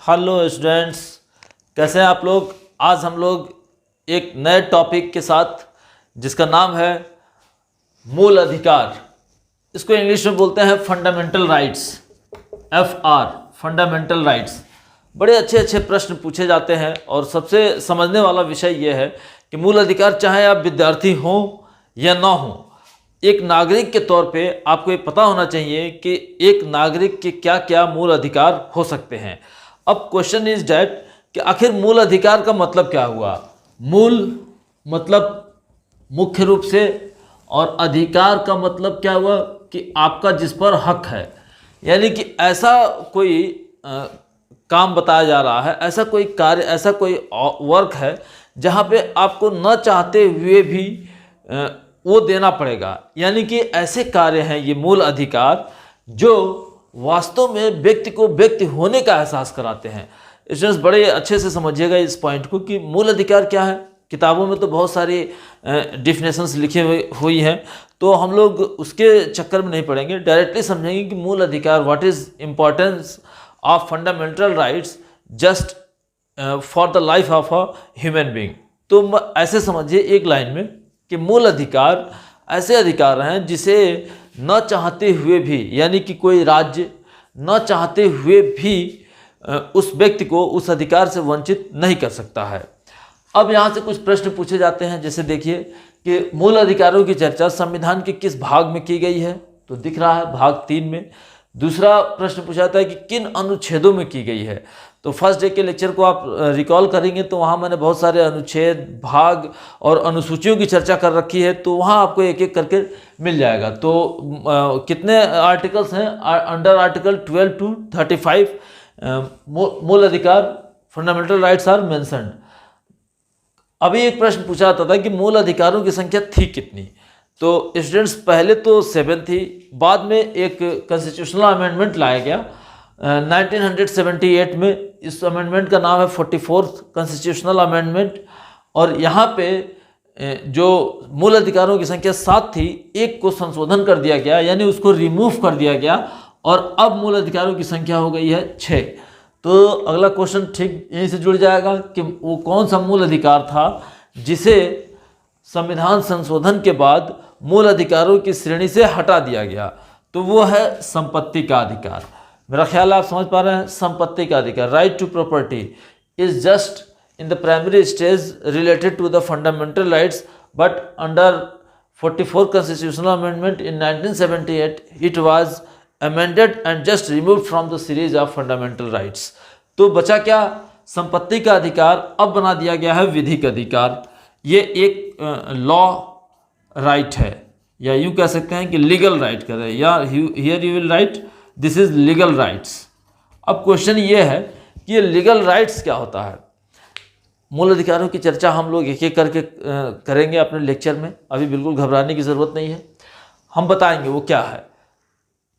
Hello students, कैसे हैं आप लोग। आज हम लोग एक नए टॉपिक के साथ जिसका नाम है मूल अधिकार, इसको इंग्लिश में बोलते हैं fundamental rights, FR fundamental rights. बड़े अच्छे अच्छे प्रश्न पूछे जाते हैं और सबसे समझने वाला विषय यह है कि मूल अधिकार चाहे आप विद्यार्थी हों या ना हों, एक नागरिक के तौर पे आपको ये पता होना चाहिए कि एक नागरिक के क्या क्या मूल अधिकार हो सकते हैं। अब क्वेश्चन इज डैट कि आखिर मूल अधिकार का मतलब क्या हुआ। मूल मतलब मुख्य रूप से, और अधिकार का मतलब क्या हुआ कि आपका जिस पर हक है, यानी कि ऐसा कोई काम बताया जा रहा है, ऐसा कोई कार्य, ऐसा कोई वर्क है जहाँ पे आपको न चाहते हुए भी वो देना पड़ेगा। यानी कि ऐसे कार्य हैं ये मूल अधिकार जो वास्तव में व्यक्ति को व्यक्ति होने का एहसास कराते हैं। स्टूडेंट्स बड़े अच्छे से समझिएगा इस पॉइंट को कि मूल अधिकार क्या है। किताबों में तो बहुत सारी डिफिनेशंस लिखी हुई हैं, तो हम लोग उसके चक्कर में नहीं पड़ेंगे, डायरेक्टली समझेंगे कि मूल अधिकार, what is importance of fundamental rights just for the life of a human being. तो ऐसे समझिए एक लाइन में कि मूल अधिकार ऐसे अधिकार हैं जिसे न चाहते हुए भी, यानी कि कोई राज्य न चाहते हुए भी उस व्यक्ति को उस अधिकार से वंचित नहीं कर सकता है। अब यहाँ से कुछ प्रश्न पूछे जाते हैं, जैसे देखिए कि मूल अधिकारों की चर्चा संविधान के किस भाग में की गई है, तो दिख रहा है भाग 3 में। दूसरा प्रश्न पूछा जाता है कि किन अनुच्छेदों में की गई है। तो फर्स्ट डे के लेक्चर को आप रिकॉल करेंगे तो वहाँ मैंने बहुत सारे अनुच्छेद, भाग और अनुसूचियों की चर्चा कर रखी है, तो वहाँ आपको एक एक करके मिल जाएगा। तो कितने आर्टिकल्स हैं अंडर आर्टिकल 12 to 35 मूल अधिकार, फंडामेंटल राइट्स आर मेंशन्ड। अभी एक प्रश्न पूछा जाता था कि मूल अधिकारों की संख्या थी कितनी। तो स्टूडेंट्स पहले तो 7 थी, बाद में एक कॉन्स्टिट्यूशनल अमेंडमेंट लाया गया 1978 में। इस अमेंडमेंट का नाम है 44th कॉन्स्टिट्यूशनल अमेंडमेंट, और यहाँ पे जो मूल अधिकारों की संख्या 7 थी, एक को संशोधन कर दिया गया, यानी उसको रिमूव कर दिया गया, और अब मूल अधिकारों की संख्या हो गई है 6। तो अगला क्वेश्चन ठीक यहीं से जुड़ जाएगा कि वो कौन सा मूल अधिकार था जिसे संविधान संशोधन के बाद मूल अधिकारों की श्रेणी से हटा दिया गया। तो वो है संपत्ति का अधिकार। मेरा ख्याल आप समझ पा रहे हैं। संपत्ति का अधिकार, right to property, is just in the primary stage related to the fundamental rights, but under 44 constitutional amendment in 1978 it was amended and just removed from the series of fundamental rights. तो बचा क्या? संपत्ति का अधिकार अब बना दिया गया है विधिक अधिकार। ये एक लॉ राइट है, या यूँ कह सकते हैं कि लीगल राइट कर रहे हैं, या here you will write this is legal rights. अब क्वेश्चन ये है कि ये लीगल राइट्स क्या होता है। मूल अधिकारों की चर्चा हम लोग एक एक करके करेंगे अपने लेक्चर में, अभी बिल्कुल घबराने की ज़रूरत नहीं है, हम बताएंगे वो क्या है।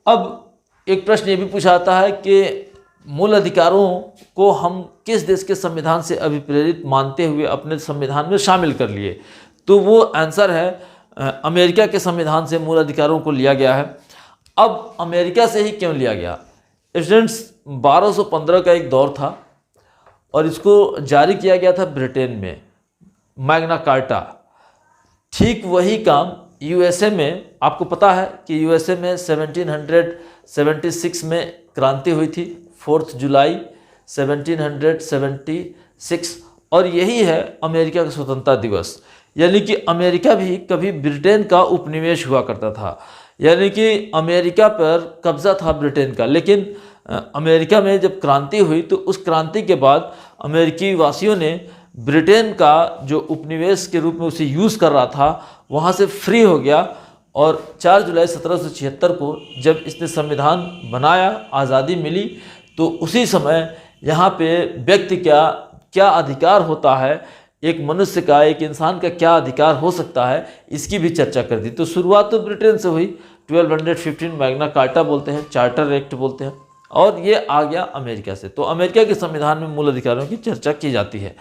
अब एक प्रश्न ये भी पूछा जाता है कि मूल अधिकारों को हम किस देश के संविधान से अभिप्रेरित मानते हुए अपने संविधान में शामिल कर लिए। तो वो आंसर है अमेरिका के संविधान से मूल अधिकारों को लिया गया है। अब अमेरिका से ही क्यों लिया गया? स्टूडेंट्स 1215 का एक दौर था और इसको जारी किया गया था ब्रिटेन में, मैग्ना कार्टा। ठीक वही काम यूएसए में, आपको पता है कि यूएसए में 1776 में क्रांति हुई थी, 4 जुलाई 1776, और यही है अमेरिका का स्वतंत्रता दिवस। यानी कि अमेरिका भी कभी ब्रिटेन का उपनिवेश हुआ करता था, यानी कि अमेरिका पर कब्जा था ब्रिटेन का। लेकिन अमेरिका में जब क्रांति हुई तो उस क्रांति के बाद अमेरिकी वासियों ने ब्रिटेन का जो उपनिवेश के रूप में उसे यूज़ कर रहा था, वहाँ से फ्री हो गया, और 4 जुलाई 1776 को जब इसने संविधान बनाया, आज़ादी मिली, तो उसी समय यहाँ पे व्यक्ति क्या अधिकार होता है, एक मनुष्य का, एक इंसान का क्या अधिकार हो सकता है, इसकी भी चर्चा कर दी। तो शुरुआत तो ब्रिटेन से हुई, 1215 मैग्ना कार्टा बोलते हैं, चार्टर एक्ट बोलते हैं, और ये आ गया अमेरिका से। तो अमेरिका के संविधान में मूल अधिकारों की चर्चा की जाती है।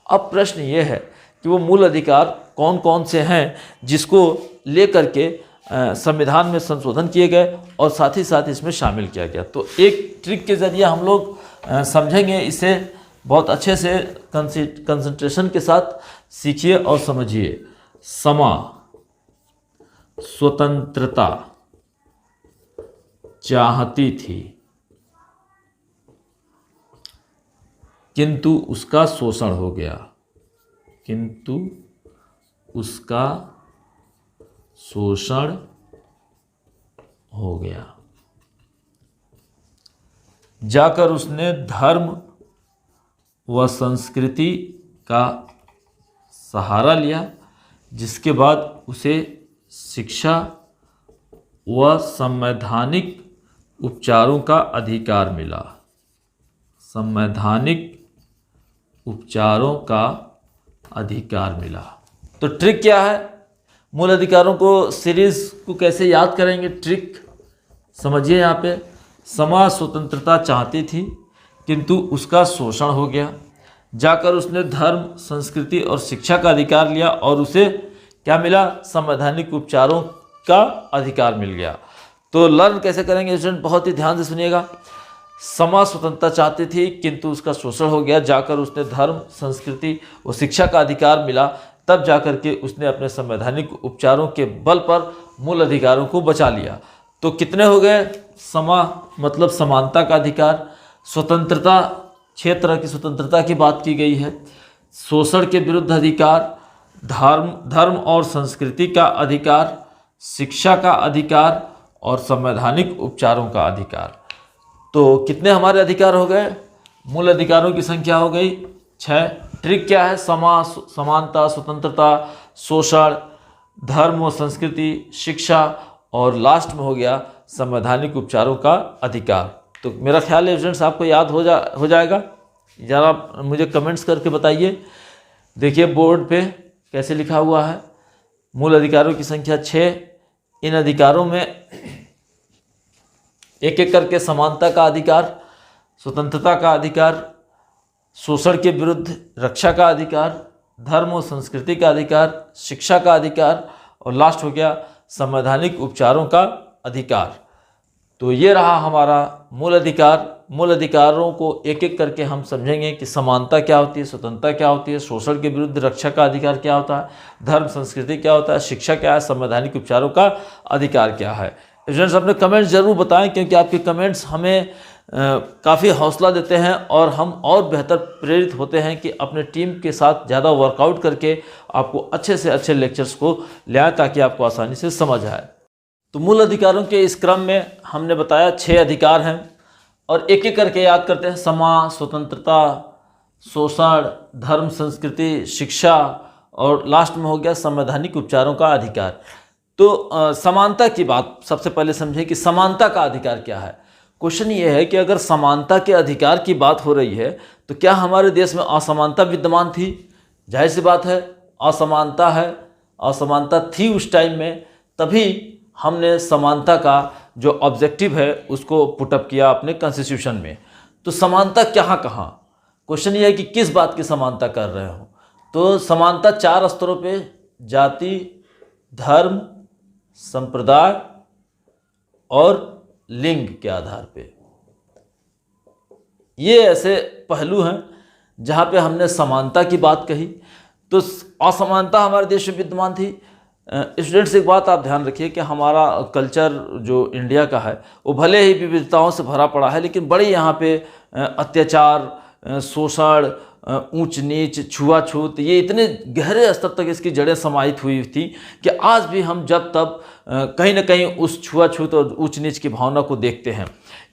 अब प्रश्न ये है कि वो मूल अधिकार कौन कौन से हैं जिसको लेकर के संविधान में संशोधन किए गए और साथ ही साथ इसमें शामिल किया गया। तो एक ट्रिक के ज़रिए हम लोग समझेंगे, इसे बहुत अच्छे से कंसंट्रेशन के साथ सीखिए और समझिए। समा स्वतंत्रता चाहती थी किंतु उसका शोषण हो गया, किंतु उसका शोषण हो गया। जाकर उसने धर्म व संस्कृति का सहारा लिया, जिसके बाद उसे शिक्षा व संवैधानिक उपचारों का अधिकार मिला। संवैधानिक उपचारों का अधिकार मिला। तो ट्रिक क्या है? मूल अधिकारों को सीरीज को कैसे याद करेंगे? ट्रिक समझिए। यहाँ पे समा स्वतंत्रता चाहती थी किंतु उसका शोषण हो गया। जाकर उसने धर्म, संस्कृति और शिक्षा का अधिकार लिया और उसे क्या मिला? संवैधानिक उपचारों का अधिकार मिल गया। तो लर्न कैसे करेंगे स्टूडेंट? बहुत ही ध्यान से सुनिएगा। समा स्वतंत्रता चाहती थी किंतु उसका शोषण हो गया। जाकर उसने धर्म, संस्कृति और शिक्षा का अधिकार मिला, तब जाकर के उसने अपने संवैधानिक उपचारों के बल पर मूल अधिकारों को बचा लिया। तो कितने हो गए? समा मतलब समानता का अधिकार, स्वतंत्रता 6 तरह की स्वतंत्रता की बात की गई है, शोषण के विरुद्ध अधिकार, धर्म और संस्कृति का अधिकार, शिक्षा का अधिकार और संवैधानिक उपचारों का अधिकार। तो कितने हमारे अधिकार हो गए? मूल अधिकारों की संख्या हो गई 6। ट्रिक क्या है? समानता, स्वतंत्रता, शोषण, धर्म और संस्कृति, शिक्षा और लास्ट में हो गया संवैधानिक उपचारों का अधिकार। तो मेरा ख्याल है स्टूडेंट्स आपको याद हो जाएगा। ज़रा मुझे कमेंट्स करके बताइए। देखिए बोर्ड पे कैसे लिखा हुआ है। मूल अधिकारों की संख्या 6। इन अधिकारों में एक एक करके समानता का अधिकार, स्वतंत्रता का अधिकार, शोषण के विरुद्ध रक्षा का अधिकार, धर्म और संस्कृति का अधिकार, शिक्षा का अधिकार और लास्ट हो गया संवैधानिक उपचारों का अधिकार। तो ये रहा हमारा मूल अधिकार। मूल अधिकारों को एक एक करके हम समझेंगे कि समानता क्या होती है, स्वतंत्रता क्या होती है, शोषण के विरुद्ध रक्षा का अधिकार क्या होता है, धर्म संस्कृति क्या होता है, शिक्षा क्या है, संवैधानिक उपचारों का अधिकार क्या है। स्टूडेंट्स अपने कमेंट्स जरूर बताएं, क्योंकि आपके कमेंट्स हमें काफ़ी हौसला देते हैं और हम और बेहतर प्रेरित होते हैं कि अपने टीम के साथ ज़्यादा वर्कआउट करके आपको अच्छे से अच्छे लेक्चर्स को ले आएँ ताकि आपको आसानी से समझ आए। तो मूल अधिकारों के इस क्रम में हमने बताया 6 अधिकार हैं और एक एक करके याद करते हैं। समा, स्वतंत्रता, शोषण, धर्म, संस्कृति, शिक्षा और लास्ट में हो गया संवैधानिक उपचारों का अधिकार। तो समानता की बात सबसे पहले समझे कि समानता का अधिकार क्या है। क्वेश्चन ये है कि अगर समानता के अधिकार की बात हो रही है तो क्या हमारे देश में असमानता विद्यमान थी? जाहिर सी बात है असमानता है, असमानता थी उस टाइम में, तभी हमने समानता का जो ऑब्जेक्टिव है उसको पुटअप किया अपने कॉन्स्टिट्यूशन में। तो समानता कहाँ कहाँ? क्वेश्चन ये है कि किस बात की समानता कर रहे हो। तो समानता 4 स्तरों पे, जाति, धर्म, संप्रदाय और लिंग के आधार पे, ये ऐसे पहलू हैं जहाँ पे हमने समानता की बात कही। तो असमानता हमारे देश में विद्यमान थी। स्टूडेंट्स एक बात आप ध्यान रखिए कि हमारा कल्चर जो इंडिया का है वो भले ही विविधताओं से भरा पड़ा है, लेकिन बड़े यहाँ पे अत्याचार, शोषण, ऊंच नीच, छुआछूत, ये इतने गहरे स्तर तक इसकी जड़ें समाहित हुई थी कि आज भी हम जब तब कहीं ना कहीं उस छुआछूत और ऊंच नीच की भावना को देखते हैं।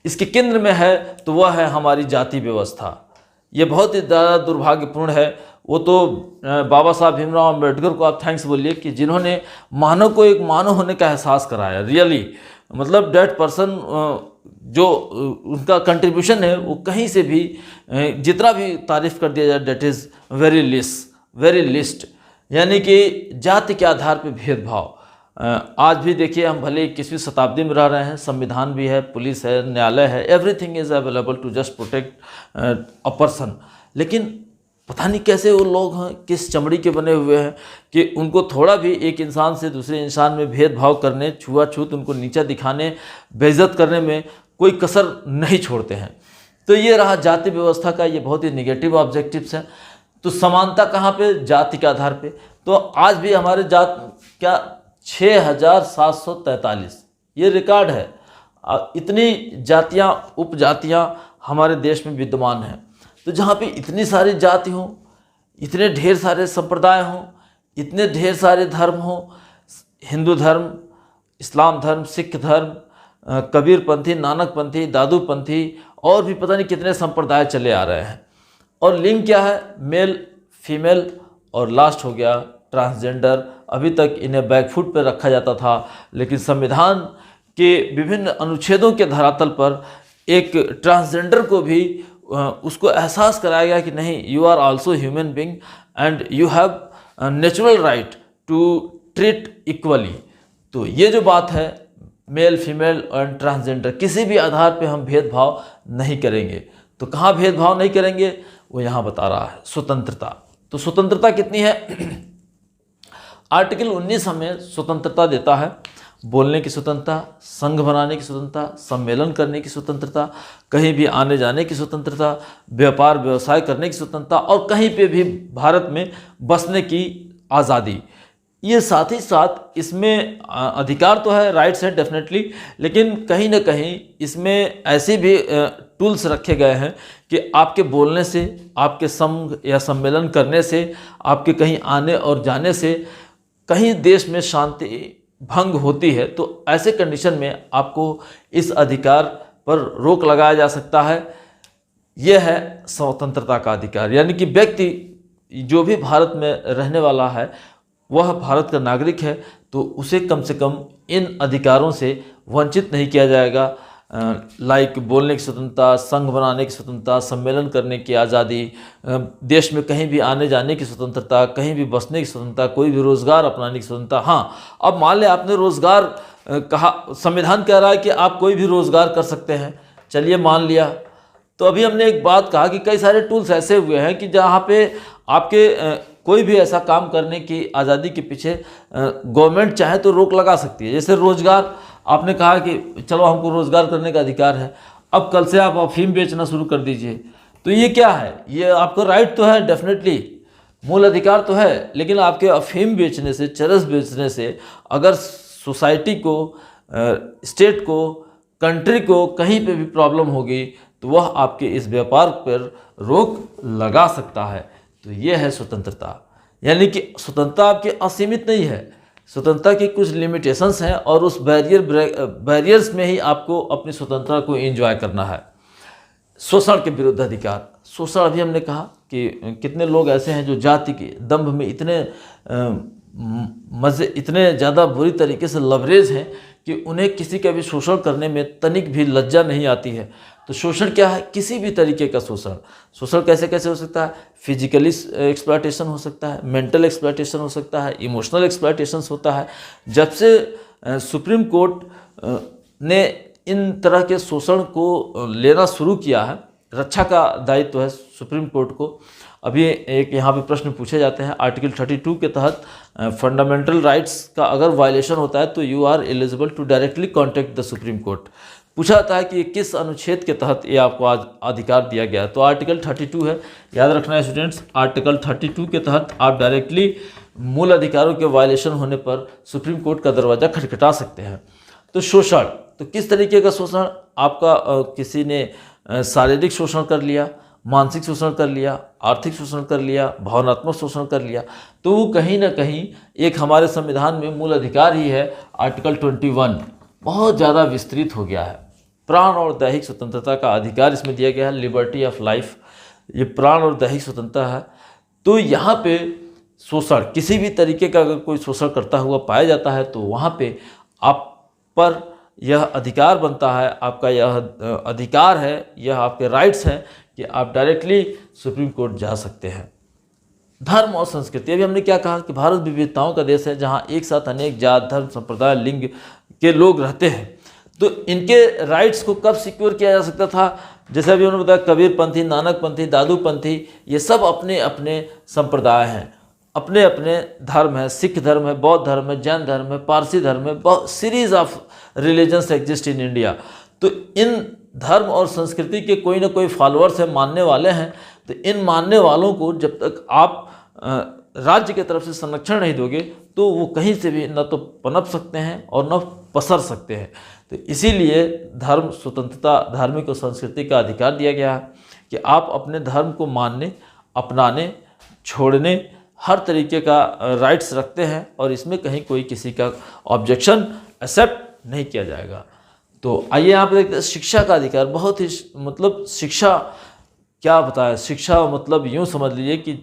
इसके केंद्र में है तो वह है हमारी जाति व्यवस्था। ये बहुत ही ज़्यादा दुर्भाग्यपूर्ण है। वो तो बाबा साहब भीमराव अम्बेडकर को आप थैंक्स बोलिए कि जिन्होंने मानव को एक मानव होने का एहसास कराया। रियली मतलब डेट पर्सन जो उनका कंट्रीब्यूशन है वो कहीं से भी जितना भी तारीफ़ कर दिया जाए डेट इज़ वेरी लिस्ट। यानी कि जाति के आधार पर भेदभाव। आज भी देखिए हम भले 21वीं शताब्दी में रह रहे हैं, संविधान भी है, पुलिस है, न्यायालय है, everything is available to just protect a person, लेकिन पता नहीं कैसे वो लोग हैं, किस चमड़ी के बने हुए हैं कि उनको थोड़ा भी एक इंसान से दूसरे इंसान में भेदभाव करने, छुआछूत, उनको नीचा दिखाने, बेइज्जत करने में कोई कसर नहीं छोड़ते हैं। तो ये रहा जाति व्यवस्था का, ये बहुत ही निगेटिव ऑब्जेक्टिव्स है। तो समानता कहाँ पे? जाति के आधार पे। तो आज भी हमारे जात क्या 6743 ये रिकॉर्ड है। इतनी जातियाँ उपजातियाँ हमारे देश में विद्यमान हैं। तो जहाँ पे इतनी सारी जाति हों, इतने ढेर सारे संप्रदाय हों, इतने ढेर सारे धर्म हों, हिंदू धर्म, इस्लाम धर्म, सिख धर्म, कबीरपंथी, नानकपंथी, दादूपंथी और भी पता नहीं कितने संप्रदाय चले आ रहे हैं। और लिंग क्या है? मेल, फीमेल और लास्ट हो गया ट्रांसजेंडर। अभी तक इन्हें बैकफुट पर रखा जाता था, लेकिन संविधान के विभिन्न अनुच्छेदों के धरातल पर एक ट्रांसजेंडर को भी उसको एहसास कराया गया कि नहीं, you are also human being and you have natural right to treat equally. तो ये जो बात है, मेल, फीमेल और ट्रांसजेंडर, किसी भी आधार पे हम भेदभाव नहीं करेंगे। तो कहाँ भेदभाव नहीं करेंगे वो यहाँ बता रहा है, स्वतंत्रता। तो स्वतंत्रता कितनी है? आर्टिकल 19 हमें स्वतंत्रता देता है। बोलने की स्वतंत्रता, संघ बनाने की स्वतंत्रता, सम्मेलन करने की स्वतंत्रता, कहीं भी आने जाने की स्वतंत्रता, व्यापार व्यवसाय करने की स्वतंत्रता और कहीं पे भी भारत में बसने की आज़ादी। ये साथ ही साथ इसमें अधिकार तो है, राइट्स हैं डेफिनेटली, लेकिन कहीं ना कहीं इसमें ऐसे भी टूल्स रखे गए हैं कि आपके बोलने से, आपके संघ या सम्मेलन करने से, आपके कहीं आने और जाने से कहीं देश में शांति भंग होती है, तो ऐसे कंडीशन में आपको इस अधिकार पर रोक लगाया जा सकता है। यह है स्वतंत्रता का अधिकार। यानी कि व्यक्ति जो भी भारत में रहने वाला है वह भारत का नागरिक है, तो उसे कम से कम इन अधिकारों से वंचित नहीं किया जाएगा। लाइक बोलने की स्वतंत्रता, संघ बनाने की स्वतंत्रता, सम्मेलन करने की आज़ादी, देश में कहीं भी आने जाने की स्वतंत्रता, कहीं भी बसने की स्वतंत्रता, कोई भी रोज़गार अपनाने की स्वतंत्रता। हाँ, अब मान लें आपने रोज़गार कहा, संविधान कह रहा है कि आप कोई भी रोज़गार कर सकते हैं, चलिए मान लिया। तो अभी हमने एक बात कहा कि कई सारे टूल्स ऐसे हुए हैं कि जहाँ पे आपके कोई भी ऐसा काम करने की आज़ादी के पीछे गवर्नमेंट चाहे तो रोक लगा सकती है। जैसे रोज़गार, आपने कहा कि चलो हमको रोज़गार करने का अधिकार है, अब कल से आप अफीम बेचना शुरू कर दीजिए, तो ये क्या है? ये आपका राइट तो है, डेफिनेटली मूल अधिकार तो है, लेकिन आपके अफीम बेचने से, चरस बेचने से अगर सोसाइटी को, स्टेट को, कंट्री को कहीं पे भी प्रॉब्लम होगी तो वह आपके इस व्यापार पर रोक लगा सकता है। तो ये है स्वतंत्रता। यानी कि स्वतंत्रता आपकी असीमित नहीं है, स्वतंत्रता की कुछ लिमिटेशंस हैं और उस बैरियर्स में ही आपको अपनी स्वतंत्रता को एंजॉय करना है। शोषण के विरुद्ध अधिकार। शोषण, अभी हमने कहा कि कितने लोग ऐसे हैं जो जाति के दंभ में इतने ज़्यादा बुरी तरीके से लवरेज हैं कि उन्हें किसी का भी शोषण करने में तनिक भी लज्जा नहीं आती है। तो शोषण क्या है? किसी भी तरीके का शोषण। शोषण कैसे कैसे हो सकता है? फिजिकली एक्सप्लॉयटेशन हो सकता है, मेंटल एक्सप्लॉयटेशन हो सकता है, इमोशनल एक्सप्लॉयटेशन होता है। जब से सुप्रीम कोर्ट ने इन तरह के शोषण को लेना शुरू किया है, रक्षा का दायित्व है सुप्रीम कोर्ट को। अभी एक यहाँ पे प्रश्न पूछे जाते हैं, आर्टिकल 32 के तहत फंडामेंटल राइट्स का अगर वायलेशन होता है तो you are eligible to directly contact the supreme court. पूछा जाता है कि ये किस अनुच्छेद के तहत ये आपको आज अधिकार दिया गया है, तो आर्टिकल 32 है, याद रखना है स्टूडेंट्स। आर्टिकल 32 के तहत आप डायरेक्टली मूल अधिकारों के वायलेशन होने पर सुप्रीम कोर्ट का दरवाज़ा खटखटा सकते हैं। तो शोषण, तो किस तरीके का शोषण? आपका किसी ने शारीरिक शोषण कर लिया, मानसिक शोषण कर लिया, आर्थिक शोषण कर लिया, भावनात्मक शोषण कर लिया, तो वो कहीं ना कहीं एक हमारे संविधान में मूल अधिकार ही है। आर्टिकल 21 बहुत ज़्यादा विस्तृत हो गया है। प्राण और दैहिक स्वतंत्रता का अधिकार इसमें दिया गया है, लिबर्टी ऑफ लाइफ, ये प्राण और दैहिक स्वतंत्रता है। तो यहाँ पे शोषण, किसी भी तरीके का अगर कोई शोषण करता हुआ पाया जाता है तो वहाँ पे आप पर यह अधिकार बनता है, आपका यह अधिकार है, यह आपके राइट्स हैं कि आप डायरेक्टली सुप्रीम कोर्ट जा सकते हैं। धर्म और संस्कृति, अभी हमने क्या कहा कि भारत विविधताओं का देश है जहाँ एक साथ अनेक जात, धर्म, संप्रदाय, लिंग के लोग रहते हैं। तो इनके राइट्स को कब सिक्योर किया जा सकता था? जैसे अभी उन्होंने बताया, कबीरपंथी, नानकपंथी, दादूपंथी, ये सब अपने अपने संप्रदाय हैं, अपने अपने धर्म है। सिख धर्म है, बौद्ध धर्म है, जैन धर्म है, पारसी धर्म है, बहुत series of religions exist in India. तो इन धर्म और संस्कृति के कोई ना कोई फॉलोअर्स हैं, मानने वाले हैं, तो इन मानने वालों को जब तक आप राज्य की तरफ से संरक्षण नहीं दोगे तो वो कहीं से भी न तो पनप सकते हैं और न पसर सकते हैं। तो इसीलिए धर्म स्वतंत्रता, धार्मिक और संस्कृति का अधिकार दिया गया है कि आप अपने धर्म को मानने, अपनाने, छोड़ने हर तरीके का राइट्स रखते हैं और इसमें कहीं कोई किसी का ऑब्जेक्शन एक्सेप्ट नहीं किया जाएगा। तो आइए यहाँ पर देखते हैं शिक्षा का अधिकार। बहुत ही मतलब शिक्षा क्या बताया, शिक्षा मतलब यूँ समझ लीजिए कि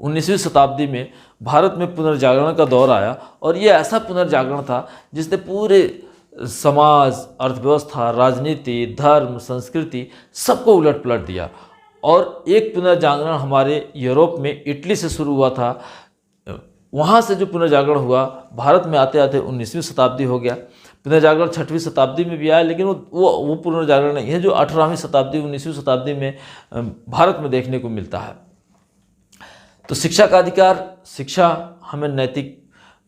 19वीं शताब्दी में भारत में पुनर्जागरण का दौर आया और ये ऐसा पुनर्जागरण था जिसने पूरे समाज, अर्थव्यवस्था, राजनीति, धर्म, संस्कृति सबको उलट पलट दिया। और एक पुनर्जागरण हमारे यूरोप में इटली से शुरू हुआ था, वहाँ से जो पुनर्जागरण हुआ भारत में आते आते 19वीं शताब्दी हो गया। पुनर्जागरण 6वीं शताब्दी में भी आया, लेकिन वो पुनर्जागरण नहीं है जो 18वीं शताब्दी 19वीं शताब्दी में भारत में देखने को मिलता है। तो शिक्षा का अधिकार, शिक्षा हमें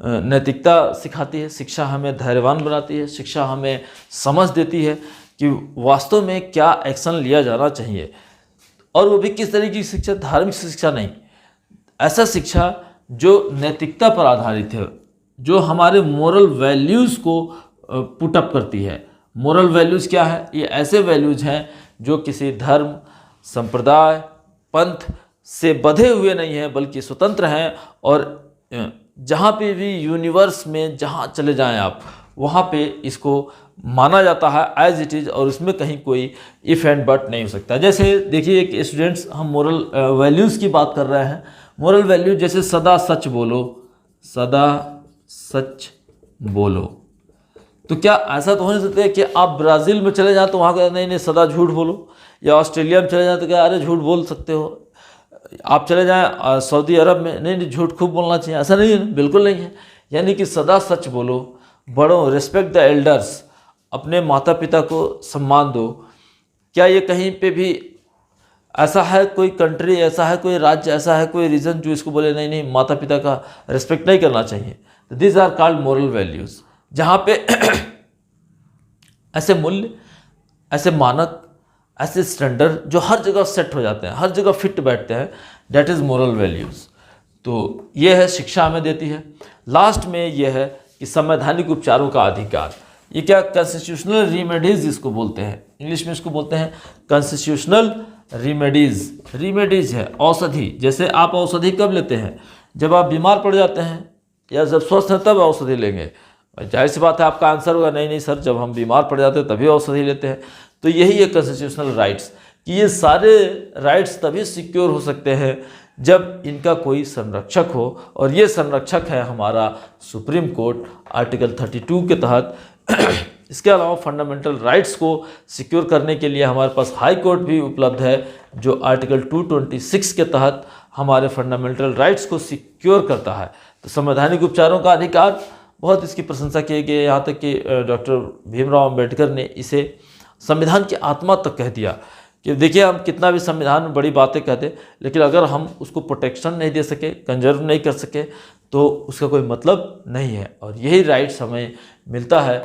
नैतिकता सिखाती है, शिक्षा हमें धैर्यवान बनाती है, शिक्षा हमें समझ देती है कि वास्तव में क्या एक्शन लिया जाना चाहिए, और वो भी किस तरीके की शिक्षा, धार्मिक शिक्षा नहीं, ऐसा शिक्षा जो नैतिकता पर आधारित है, जो हमारे मोरल वैल्यूज़ को पुटअप करती है। मोरल वैल्यूज़ क्या है? ये ऐसे वैल्यूज़ हैं जो किसी धर्म, संप्रदाय, पंथ से बंधे हुए नहीं हैं बल्कि स्वतंत्र हैं, और जहाँ पे भी यूनिवर्स में जहाँ चले जाएं आप, वहाँ पे इसको माना जाता है एज इट इज़, और उसमें कहीं कोई इफ़ एंड बट नहीं हो सकता। जैसे देखिए एक स्टूडेंट्स, हम मोरल वैल्यूज़ की बात कर रहे हैं। मोरल वैल्यू जैसे सदा सच बोलो, सदा सच बोलो। तो क्या ऐसा तो हो नहीं सकता कि आप ब्राज़ील में चले जाएं तो वहाँ का नहीं सदा झूठ बोलो, या ऑस्ट्रेलिया में चले जाएं तो क्या अरे झूठ बोल सकते हो, आप चले जाएं सऊदी अरब में नहीं झूठ खूब बोलना चाहिए, ऐसा नहीं है, बिल्कुल नहीं है। यानी कि सदा सच बोलो, बड़ों, रिस्पेक्ट द एल्डर्स, अपने माता पिता को सम्मान दो। क्या ये कहीं पे भी ऐसा है, कोई कंट्री ऐसा है, कोई राज्य ऐसा है, कोई रीजन जो इसको बोले नहीं नहीं माता पिता का रिस्पेक्ट नहीं करना चाहिए? तो this are called moral values, जहाँ पे ऐसे मूल्य, ऐसे मानक, ऐसे स्टैंडर्ड जो हर जगह सेट हो जाते हैं, हर जगह फिट बैठते हैं, डेट इज़ मोरल वैल्यूज़। तो ये है शिक्षा हमें देती है। लास्ट में ये है कि संवैधानिक उपचारों का अधिकार। ये क्या? कॉन्स्टिट्यूशनल रिमेडीज़ इसको बोलते हैं, इंग्लिश में इसको बोलते हैं कॉन्स्टिट्यूशनल रिमेडीज़। रिमेडीज़ है औषधि। जैसे आप औषधि कब लेते हैं? जब आप बीमार पड़ जाते हैं या जब स्वस्थ हैं तब औषधि लेंगे। जाहिर सी बात है आपका आंसर होगा नहीं नहीं सर, जब हम बीमार पड़ जाते हैं तभी औषधि लेते हैं। तो यही है कॉन्स्टिट्यूशनल राइट्स, कि ये सारे राइट्स तभी सिक्योर हो सकते हैं जब इनका कोई संरक्षक हो, और ये संरक्षक है हमारा सुप्रीम कोर्ट आर्टिकल 32 के तहत। इसके अलावा फंडामेंटल राइट्स को सिक्योर करने के लिए हमारे पास हाई कोर्ट भी उपलब्ध है, जो आर्टिकल 226 के तहत हमारे फंडामेंटल राइट्स को सिक्योर करता है। तो संवैधानिक उपचारों का अधिकार, बहुत इसकी प्रशंसा की गई, यहाँ तक कि डॉक्टर भीमराव अंबेडकर ने इसे संविधान की आत्मा तक कह दिया कि देखिए हम कितना भी संविधान में बड़ी बातें कहते, लेकिन अगर हम उसको प्रोटेक्शन नहीं दे सके, कंजर्व नहीं कर सके, तो उसका कोई मतलब नहीं है। और यही राइट्स हमें मिलता है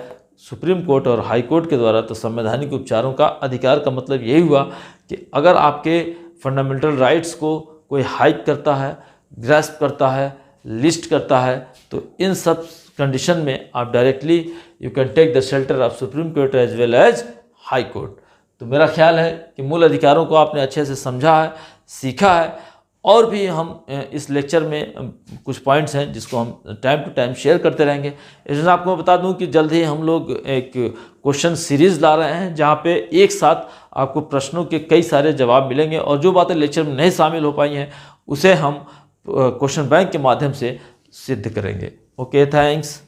सुप्रीम कोर्ट और हाई कोर्ट के द्वारा। तो संवैधानिक उपचारों का अधिकार का मतलब यही हुआ कि अगर आपके फंडामेंटल राइट्स को कोई हाइक करता है, ग्रास्प करता है, लिस्ट करता है, तो इन सब कंडीशन में आप directly you can take the shelter of supreme court as well as high court. तो मेरा ख्याल है कि मूल अधिकारों को आपने अच्छे से समझा है, सीखा है, और भी हम इस लेक्चर में कुछ पॉइंट्स हैं जिसको हम टाइम टू टाइम शेयर करते रहेंगे। इसमें आपको बता दूं कि जल्द ही हम लोग एक क्वेश्चन सीरीज़ ला रहे हैं, जहां पे एक साथ आपको प्रश्नों के कई सारे जवाब मिलेंगे, और जो बातें लेक्चर में नहीं शामिल हो पाई हैं उसे हम क्वेश्चन बैंक के माध्यम से सिद्ध करेंगे। Okay, thanks.